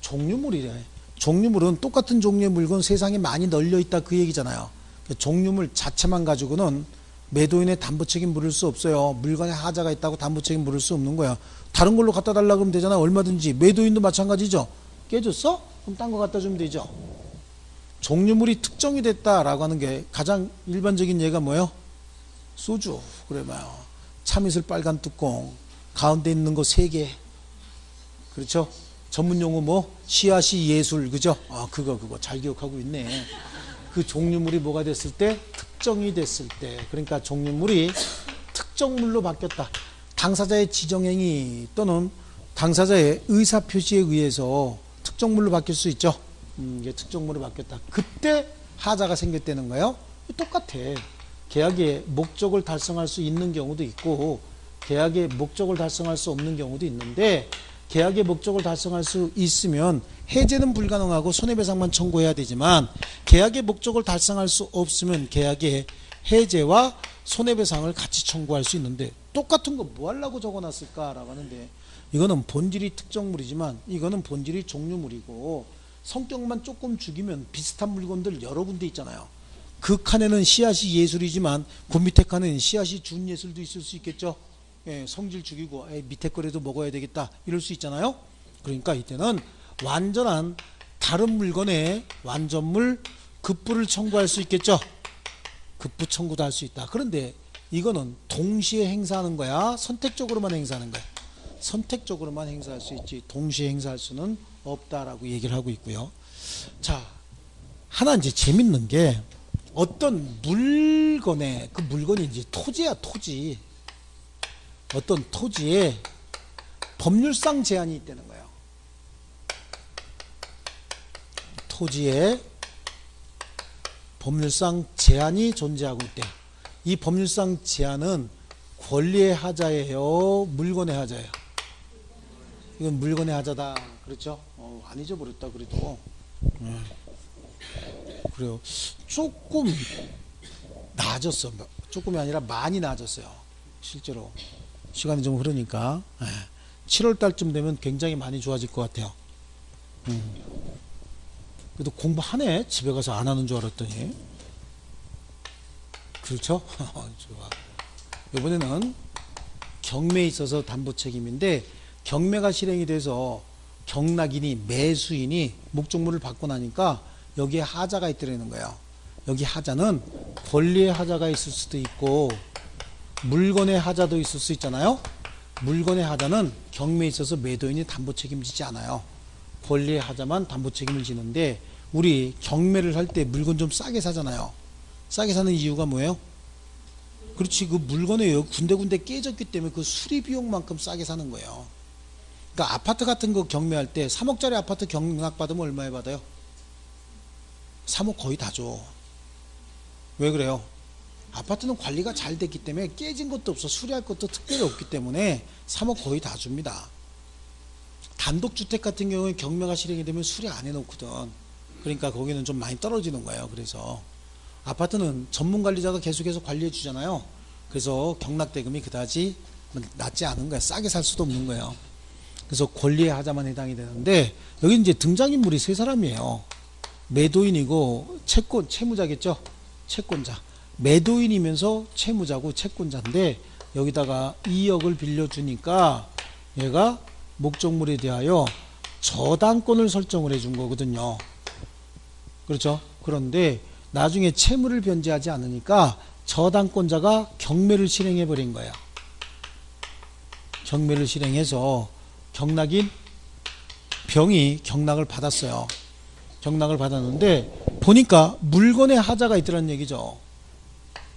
종류물이래. 종류물은 똑같은 종류의 물건 세상에 많이 널려 있다 그 얘기잖아요. 종류물 자체만 가지고는 매도인의 담보책임 물을 수 없어요. 물건에 하자가 있다고 담보책임 물을 수 없는 거야. 다른 걸로 갖다 달라 그러면 되잖아. 얼마든지. 매도인도 마찬가지죠. 깨졌어? 그럼 딴 거 갖다 주면 되죠. 종류물이 특정이 됐다라고 하는 게 가장 일반적인 예가 뭐예요? 소주. 그래 봐요. 참이슬 빨간 뚜껑. 가운데 있는 거 3개. 그렇죠? 전문 용어 뭐? 씨앗이 예술. 그죠? 아, 그거 잘 기억하고 있네. 그 종류물이 뭐가 됐을 때? 특정이 됐을 때. 그러니까 종류물이 특정물로 바뀌었다. 당사자의 지정행위 또는 당사자의 의사표시에 의해서 특정물로 바뀔 수 있죠. 이게 특정물로 바뀌었다. 그때 하자가 생겼다는 거예요. 똑같아. 계약의 목적을 달성할 수 있는 경우도 있고 계약의 목적을 달성할 수 없는 경우도 있는데 계약의 목적을 달성할 수 있으면 해제는 불가능하고 손해배상만 청구해야 되지만 계약의 목적을 달성할 수 없으면 계약의 해제와 손해배상을 같이 청구할 수 있는데 똑같은 거 뭐 하려고 적어놨을까라고 하는데 이거는 본질이 특정물이지만 이거는 본질이 종류물이고 성격만 조금 죽이면 비슷한 물건들 여러 군데 있잖아요. 그 칸에는 씨앗이 예술이지만 그 밑에 칸에는 씨앗이 준예술도 있을 수 있겠죠. 예, 성질 죽이고 밑에 거라도 먹어야 되겠다 이럴 수 있잖아요. 그러니까 이때는 완전한 다른 물건에 완전물 급부를 청구할 수 있겠죠. 급부 청구도 할 수 있다. 그런데 이거는 동시에 행사하는 거야? 선택적으로만 행사하는 거야? 선택적으로만 행사할 수 있지 동시에 행사할 수는 없다라고 얘기를 하고 있고요. 자, 하나 이제 재밌는 게 어떤 물건에 그 물건이 이제 토지야 토지. 어떤 토지에 법률상 제한이 있다는 거예요. 토지에 법률상 제한이 존재하고 있대. 이 법률상 제한은 권리의 하자예요? 물건의 하자예요? 이건 물건의 하자다. 그렇죠? 안 잊어버렸다 그래도. 그래요. 조금 나아졌어. 조금이 아니라 많이 나아졌어요. 실제로 시간이 좀 흐르니까 7월 달쯤 되면 굉장히 많이 좋아질 것 같아요. 그래도 공부하네. 집에 가서 안 하는 줄 알았더니. 그렇죠? 좋아. 이번에는 경매에 있어서 담보 책임인데, 경매가 실행이 돼서 경락인이 매수인이 목적물을 받고 나니까 여기에 하자가 있더라는 거예요. 여기 하자는 권리의 하자가 있을 수도 있고 물건의 하자도 있을 수 있잖아요. 물건의 하자는 경매에 있어서 매도인이 담보 책임지지 않아요. 권리의 하자만 담보 책임을 지는데, 우리 경매를 할 때 물건 좀 싸게 사잖아요. 싸게 사는 이유가 뭐예요? 그렇지, 그 물건에 군데군데 깨졌기 때문에 그 수리 비용만큼 싸게 사는 거예요. 그러니까 아파트 같은 거 경매할 때 3억짜리 아파트 경락 받으면 얼마에 받아요? 3억 거의 다 줘. 왜 그래요? 아파트는 관리가 잘 됐기 때문에 깨진 것도 없어, 수리할 것도 특별히 없기 때문에 3억 거의 다 줍니다. 단독주택 같은 경우에 경매가 실행이 되면 수리 안 해놓거든. 그러니까 거기는 좀 많이 떨어지는 거예요. 그래서 아파트는 전문관리자가 계속해서 관리해 주잖아요. 그래서 경락대금이 그다지 낮지 않은 거야. 싸게 살 수도 없는 거예요. 그래서 권리의 하자만 해당이 되는데, 여기 이제 등장인물이 세 사람이에요. 매도인이고 채무자겠죠. 채권자. 매도인이면서 채무자고 채권자인데, 여기다가 2억을 빌려주니까 얘가 목적물에 대하여 저당권을 설정을 해준 거거든요. 그렇죠? 그런데 나중에 채무를 변제하지 않으니까 저당권자가 경매를 실행해 버린 거예요. 경매를 실행해서 경락인 병이 경락을 받았어요. 경락을 받았는데 보니까 물건의 하자가 있더란 얘기죠.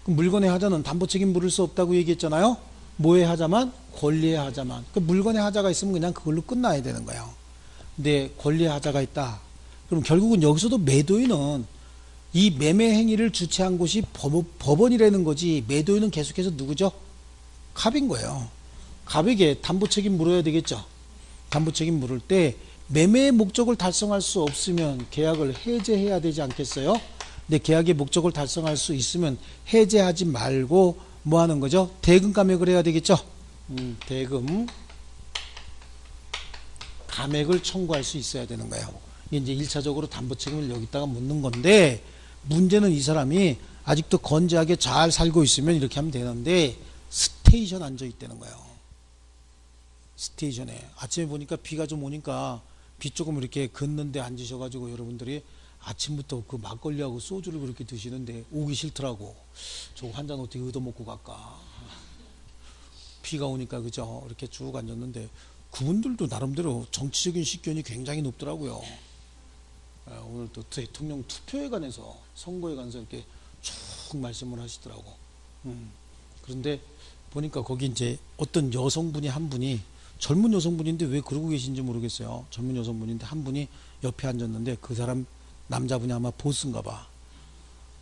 물건의 하자는 담보 책임 물을 수 없다고 얘기했잖아요. 뭐의 하자만? 권리의 하자만. 그 물건의 하자가 있으면 그냥 그걸로 끝나야 되는 거예요. 근데 권리의 하자가 있다. 그럼 결국은 여기서도 매도인은 이 매매 행위를 주최한 곳이 법원이라는 거지, 매도인은 계속해서 누구죠? 갑인 거예요. 갑에게 담보 책임 물어야 되겠죠. 담보 책임 물을 때 매매의 목적을 달성할 수 없으면 계약을 해제해야 되지 않겠어요? 근데 계약의 목적을 달성할 수 있으면 해제하지 말고 뭐 하는 거죠? 대금 감액을 해야 되겠죠. 대금 감액을 청구할 수 있어야 되는 거예요. 이제 1차적으로 담보 책임을 여기다가 묻는 건데, 문제는 이 사람이 아직도 건재하게 잘 살고 있으면 이렇게 하면 되는데 스테이션 앉아 있다는 거예요. 스테이션에 아침에 보니까 비가 좀 오니까 비 조금 이렇게 걷는데 앉으셔가지고 여러분들이 아침부터 그 막걸리하고 소주를 그렇게 드시는데 오기 싫더라고. 저 한 잔 어떻게 얻어먹고 갈까. 비가 오니까 그죠, 이렇게 쭉 앉았는데 그분들도 나름대로 정치적인 식견이 굉장히 높더라고요. 오늘 또 대통령 투표에 관해서, 선거에 관해서 이렇게 쭉 말씀을 하시더라고. 그런데 보니까 거기 이제 어떤 여성분이 한 분이, 젊은 여성분인데 왜 그러고 계신지 모르겠어요. 젊은 여성분인데 한 분이 옆에 앉았는데 그 사람 남자분이 아마 보스인가 봐.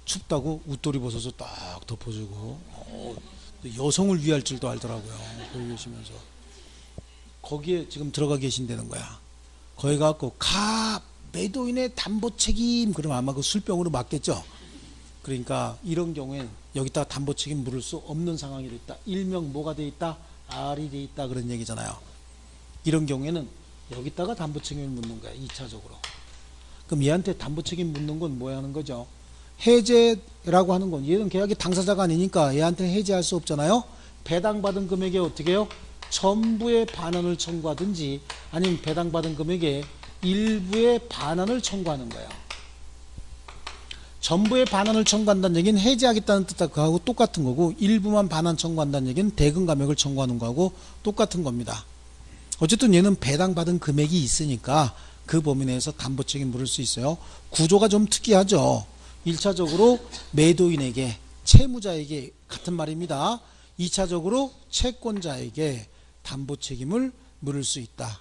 춥다고 웃돌이 벗어서 딱 덮어주고, 여성을 위할 줄도 알더라고요. 거기 계시면서. 거기에 지금 들어가 계신다는 거야. 거기 가갖고 매도인의 담보 책임, 그러면 아마 그 술병으로 맞겠죠. 그러니까 이런 경우엔 여기다가 담보 책임 물을 수 없는 상황이 됐다. 일명 뭐가 돼 있다? R이 돼 있다, 그런 얘기잖아요. 이런 경우에는 여기다가 담보 책임을 묻는 거야, 2차적으로. 그럼 얘한테 담보 책임 묻는 건 뭐야 하는 거죠? 해제라고 하는 건, 얘는 계약의 당사자가 아니니까 얘한테 해제할 수 없잖아요. 배당받은 금액에 어떻게 해요? 전부의 반환을 청구하든지 아니면 배당받은 금액에 일부의 반환을 청구하는 거예요. 전부의 반환을 청구한다는 얘기는 해제하겠다는 뜻하고 똑같은 거고, 일부만 반환 청구한다는 얘기는 대금 감액을 청구하는 거하고 똑같은 겁니다. 어쨌든 얘는 배당받은 금액이 있으니까 그 범위 내에서 담보 책임 물을 수 있어요. 구조가 좀 특이하죠. 1차적으로 매도인에게, 채무자에게 같은 말입니다. 2차적으로 채권자에게 담보 책임을 물을 수 있다.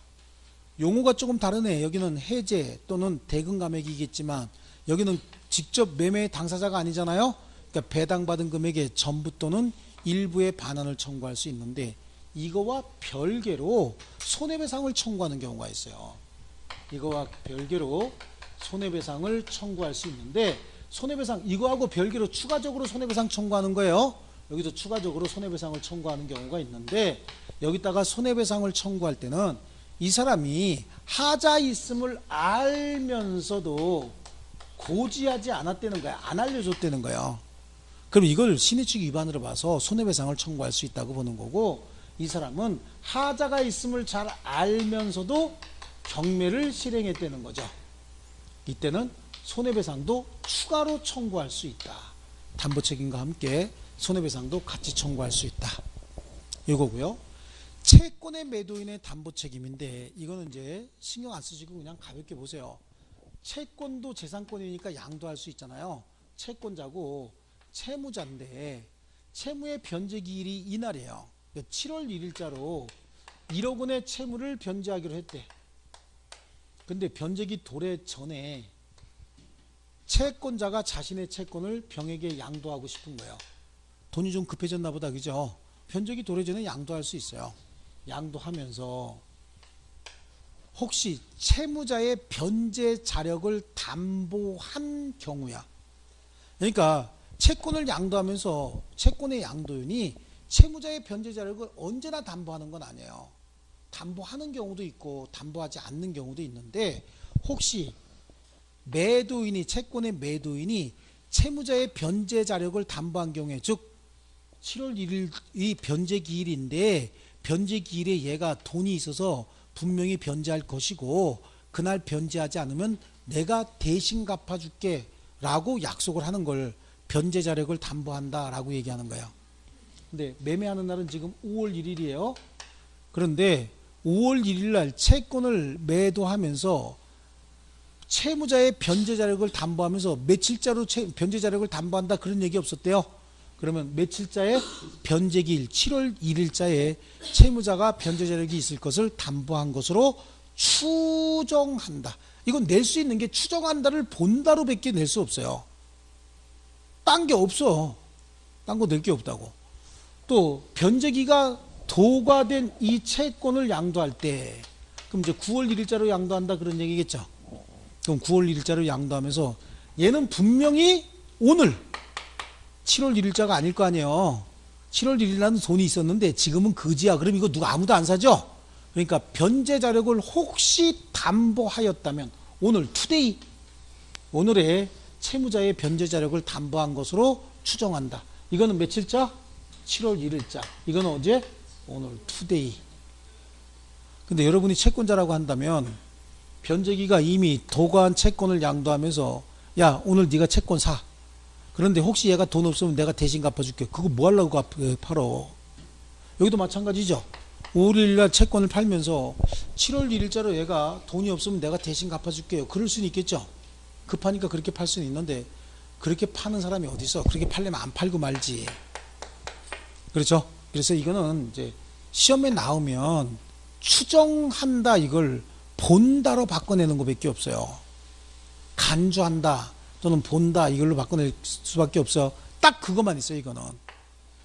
용어가 조금 다르네. 여기는 해제 또는 대금 감액이겠지만 여기는 직접 매매의 당사자가 아니잖아요. 그러니까 배당받은 금액의 전부 또는 일부의 반환을 청구할 수 있는데, 이거와 별개로 손해배상을 청구하는 경우가 있어요. 이거와 별개로 손해배상을 청구할 수 있는데, 손해배상 이거하고 별개로 추가적으로 손해배상 청구하는 거예요. 여기서 추가적으로 손해배상을 청구하는 경우가 있는데, 여기다가 손해배상을 청구할 때는 이 사람이 하자 있음을 알면서도 고지하지 않았다는 거야. 안 알려줬다는 거예요. 그럼 이걸 신의축 위반으로 봐서 손해배상을 청구할 수 있다고 보는 거고, 이 사람은 하자가 있음을 잘 알면서도 경매를 실행했다는 거죠. 이때는 손해배상도 추가로 청구할 수 있다. 담보책임과 함께 손해배상도 같이 청구할 수 있다. 이거고요. 채권의 매도인의 담보책임인데, 이거는 이제 신경 안 쓰시고 그냥 가볍게 보세요. 채권도 재산권이니까 양도할 수 있잖아요. 채권자고 채무자인데 채무의 변제기일이 이날이에요. 7월 1일자로 1억 원의 채무를 변제하기로 했대. 근데 변제기 도래 전에 채권자가 자신의 채권을 병에게 양도하고 싶은 거예요. 돈이 좀 급해졌나 보다, 그죠? 변제기 도래 전에 양도할 수 있어요. 양도하면서 혹시 채무자의 변제 자력을 담보한 경우야. 그러니까 채권을 양도하면서 채권의 양도인이 채무자의 변제 자력을 언제나 담보하는 건 아니에요. 담보하는 경우도 있고 담보하지 않는 경우도 있는데, 혹시 매도인이, 채권의 매도인이 채무자의 변제 자력을 담보한 경우에, 즉 7월 1일이 변제 기일인데 변제 기일에 얘가 돈이 있어서 분명히 변제할 것이고, 그날 변제하지 않으면 내가 대신 갚아줄게 라고 약속을 하는 걸 변제 자력을 담보한다 라고 얘기하는 거예요. 근데 매매하는 날은 지금 5월 1일이에요. 그런데 5월 1일 날 채권을 매도하면서 채무자의 변제 자력을 담보하면서 며칠자로 변제 자력을 담보한다, 그런 얘기 없었대요. 그러면 며칠자의 변제기일 7월 1일자에 채무자가 변제 자력이 있을 것을 담보한 것으로 추정한다. 이건 낼 수 있는 게 추정한다를 본다로 밖에 낼 수 없어요. 딴 게 없어. 딴 거 낼 게 없다고. 또 변제기가 도과된 이 채권을 양도할 때, 그럼 이제 9월 1일자로 양도한다, 그런 얘기겠죠. 그럼 9월 1일자로 양도하면서 얘는 분명히 오늘 7월 1일자가 아닐 거 아니에요. 7월 1일 날은 돈이 있었는데 지금은 그지야. 그럼 이거 누가 아무도 안 사죠? 그러니까 변제 자력을 혹시 담보하였다면 오늘 투데이, 오늘의 채무자의 변제 자력을 담보한 것으로 추정한다. 이거는 며칠자? 7월 1일자. 이거는 어제? 오늘 투데이. 근데 여러분이 채권자라고 한다면 변제기가 이미 도과한 채권을 양도하면서, 야, 오늘 네가 채권 사. 그런데 혹시 얘가 돈 없으면 내가 대신 갚아줄게. 그거 뭐 하려고 팔어? 여기도 마찬가지죠. 5월 1일 날 채권을 팔면서 7월 1일자로 얘가 돈이 없으면 내가 대신 갚아줄게요. 그럴 수는 있겠죠. 급하니까 그렇게 팔 수는 있는데, 그렇게 파는 사람이 어디 있어? 그렇게 팔려면 안 팔고 말지. 그렇죠? 그래서 이거는 이제 시험에 나오면 추정한다, 이걸 본다로 바꿔내는 것밖에 없어요. 간주한다 또는 본다, 이걸로 바꿔낼 수밖에 없어. 딱 그것만 있어요, 이거는.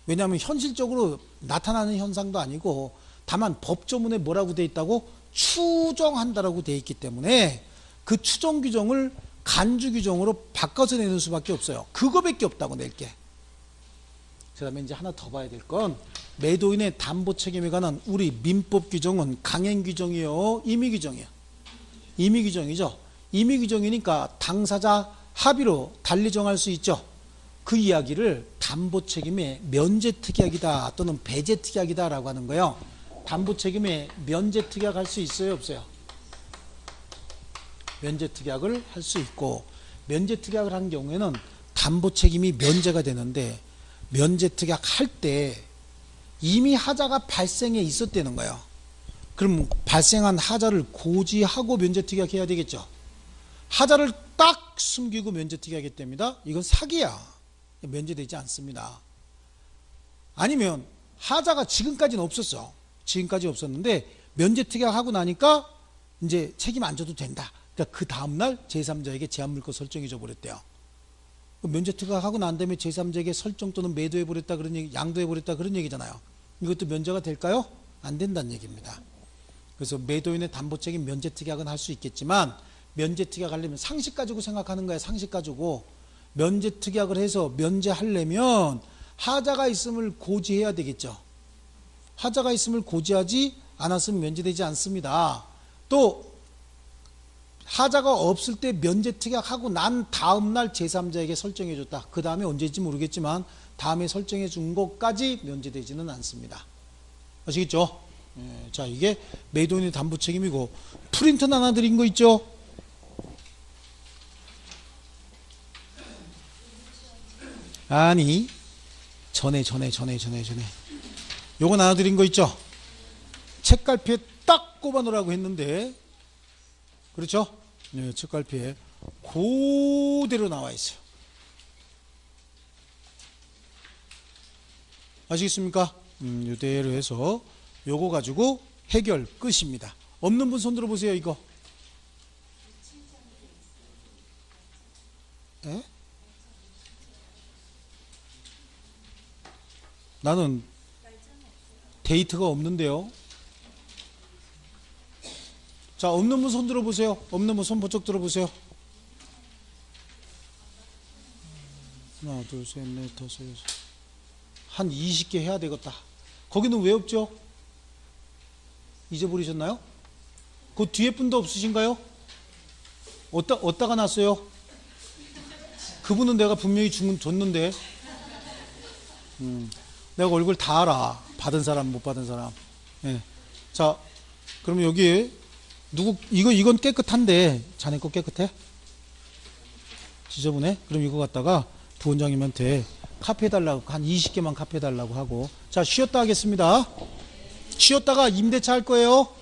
왜냐하면 현실적으로 나타나는 현상도 아니고, 다만 법조문에 뭐라고 돼 있다고? 추정한다라고 돼 있기 때문에 그 추정 규정을 간주 규정으로 바꿔서 내는 수밖에 없어요. 그거밖에 없다고, 낼게. 그 다음에 이제 하나 더 봐야 될 건, 매도인의 담보 책임에 관한 우리 민법 규정은 강행 규정이요, 임의 규정이요? 임의 규정이죠. 임의 규정이니까 당사자 합의로 달리 정할 수 있죠. 그 이야기를 담보 책임의 면제 특약이다 또는 배제 특약이다 라고 하는 거예요. 담보 책임의 면제 특약 할 수 있어요, 없어요? 면제 특약을 할 수 있고, 면제 특약을 한 경우에는 담보 책임이 면제가 되는데, 면제 특약 할 때 이미 하자가 발생해 있었다는 거예요. 그럼 발생한 하자를 고지하고 면제 특약해야 되겠죠. 하자를 딱 숨기고 면제 특약하기 때문에 이건 사기야. 면제되지 않습니다. 아니면 하자가 지금까지는 없었어. 지금까지 없었는데 면제 특약하고 나니까 이제 책임 안 져도 된다. 그러니까 그 다음날 제3자에게 제한물권 설정해 줘 버렸대요. 면제 특약하고 난 다음에 제3자에게 설정 또는 매도해 버렸다, 그런 얘기, 양도해 버렸다, 그런 얘기잖아요. 이것도 면제가 될까요? 안 된다는 얘기입니다. 그래서 매도인의 담보 책임 면제 특약은 할 수 있겠지만, 면제 특약하려면 상식 가지고 생각하는 거야. 상식 가지고 면제 특약을 해서 면제하려면 하자가 있음을 고지해야 되겠죠. 하자가 있음을 고지하지 않았으면 면제되지 않습니다. 또 하자가 없을 때 면제 특약하고 난 다음날 제3자에게 설정해 줬다. 그 다음에 언제일지 모르겠지만 다음에 설정해 준 것까지 면제되지는 않습니다. 아시겠죠? 예, 자, 이게 매도인의 담보 책임이고, 프린트 하나 드린 거 있죠? 아니, 전에 요거 하나 드린 거 있죠? 책갈피에 딱 꼽아 놓으라고 했는데, 그렇죠? 네, 책갈피에 그대로 나와 있어요. 아시겠습니까? 이대로 해서 요거 가지고 해결 끝입니다. 없는 분 손 들어보세요. 이거 에? 나는 데이트가 없는데요. 자, 없는 분 손 들어보세요. 없는 분 손 번쩍 들어보세요. 하나, 둘, 셋, 넷, 다섯, 여섯. 한 20개 해야 되겠다. 거기는 왜 없죠? 잊어버리셨나요? 그 뒤에 분도 없으신가요? 어디다가 놨어요? 그분은 내가 분명히 줬는데. 내가 얼굴 다 알아. 받은 사람, 못 받은 사람. 예. 자, 그러면 여기 이건 깨끗한데 자네 거 깨끗해? 지저분해? 그럼 이거 갖다가 부원장님한테 카피해달라고, 한 20개만 카피해달라고 하고. 자, 쉬었다 하겠습니다. 쉬었다가 임대차 할 거예요.